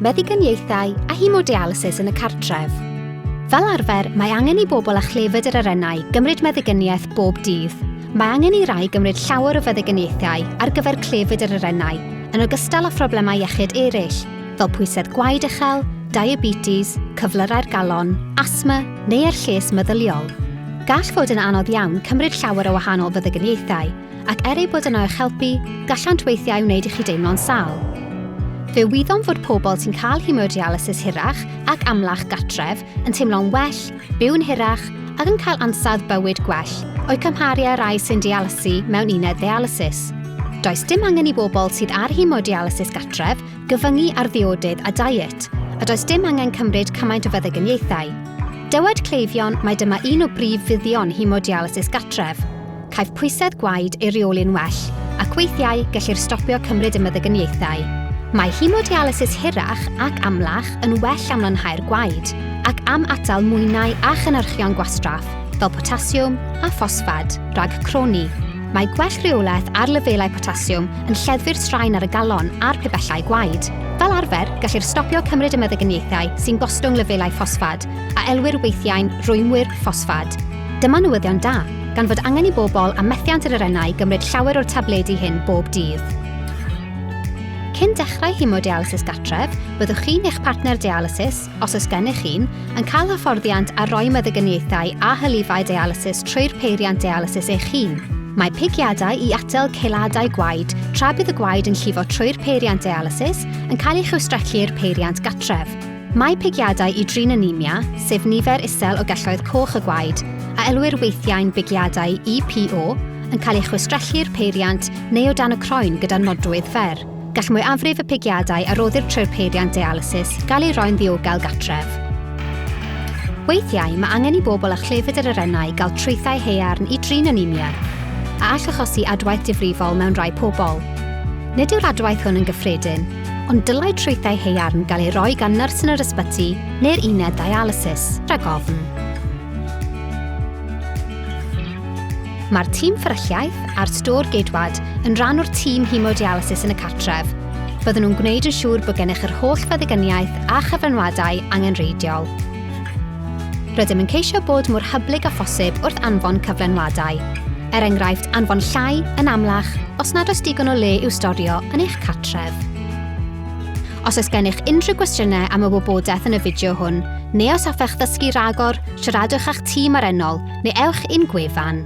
meddyginiaethau a haemodialysis yn y cartref. Fel arfer, mae angen i bobl â chlefyd yr arennau gymryd meddyginiaeth bob dydd. Mae angen i rai gymryd llawer o feddyginiaethau ar gyfer clefyd yr arennau, yn ogystal â phroblemau iechyd eraill, fel pwysedd gwaed uchel, diabetes, cyflyrau'r galon, asthma neu lles meddyliol. Gall fod yn anodd iawn cymryd llawer o wahanol feddyginiaethau, ac ei bod yno i'ch helpu, gallant weithiau wneud i chi deimlo'n sâl. Fe wyddom fod pobl sy'n cael haemodialysis hirach ac amlach gatref yn teimlo'n well, byw'n hirach ac yn cael ansawdd bywyd gwell o'i cymharu â rai sy'n dialysu mewn uned ddialysis. Does dim angen i bobl sydd ar haemodialysis gatref gyfyngu ar ddiodydd a diet, a does dim angen cymryd cymaint o feddyginiaethau. Dywed cleifion mai dyma un o brif fuddion haemodialysis gatref. Caiff pwysedd gwaed ei reoli'n well, ac weithiau gellir stopio cymryd y meddyginiaethau. Mae haemodialysis hirach ac amlach yn well am lanhau'r gwaed, ac am atal mwynau a chynhyrchion gwastraff, fel potasiwm a phosfad, rhag croni. Mae gwell reolaeth ar lefelau potasiwm yn lleddfu'r straen ar y galon a'r pibellau gwaed. Fel arfer, gellir stopio cymryd y meddyginiaethau sy'n gostwng lefelau phosfad a elwir weithiau'n rwymwyr phosfad. Dyma newyddion da, gan fod angen i bobl a methiant yr arennau gymryd llawer o'r tabledi hyn bob dydd. Cyn dechrau haemodialysis gatref, byddwch chi'n eich partner dialysis, os oes gennych chi'n, yn cael hyfforddiant ar roi meddyginiaethau a hylifau dialysis trwy'r peiriant dialysis eich hun. Mae pigiadau i atal ceiladau gwaed tra bydd y gwaed yn llifo trwy'r peiriant dialysis yn cael ei chwistrellu'r peiriant gatref. Mae pigiadau i drin anemia, sef nifer isel o gelloedd coch y gwaed, a elwir weithiau'n bigiadau EPO yn cael ei chwistrellu'r peiriant neu o dan y croen gyda nodwydd fer. Gall mwyafrif y pigiadau a roddir trwy'r peiriant dialysis gael ei roi'n ddiogel gatref. Weithiau mae angen i bobl â chlefyd yr arennau gael trwythau haearn i drin anemia, a all achosi adwaith difrifol mewn rai pobl. Nid yw'r adwaith hwn yn gyffredin, ond dylai trwythau haearn gael ei roi gan nyrs yn yr ysbyty neu'r uned dialysis, rhag ofn. Mae'r tîm fferylliaeth a'r stôr geidwad yn rhan o'r tîm haemodialysis yn y cartref. Byddwn nhw'n gwneud yn siŵr bod gennych yr holl feddyginiaeth a chyflenwadau angenreidiol. Rydym yn ceisio bod mor hyblyg â phosib wrth anfon cyflenwadau. Enghraifft, anfon llai yn amlach os nad oes digon o le i'w storio yn eich cartref. Os oes gennych unrhyw gwestiynau am y wybodaeth yn y fideo hwn, neu os hoffech ddysgu ragor, siaradwch â'ch tîm arennol neu ewch i'n gwefan.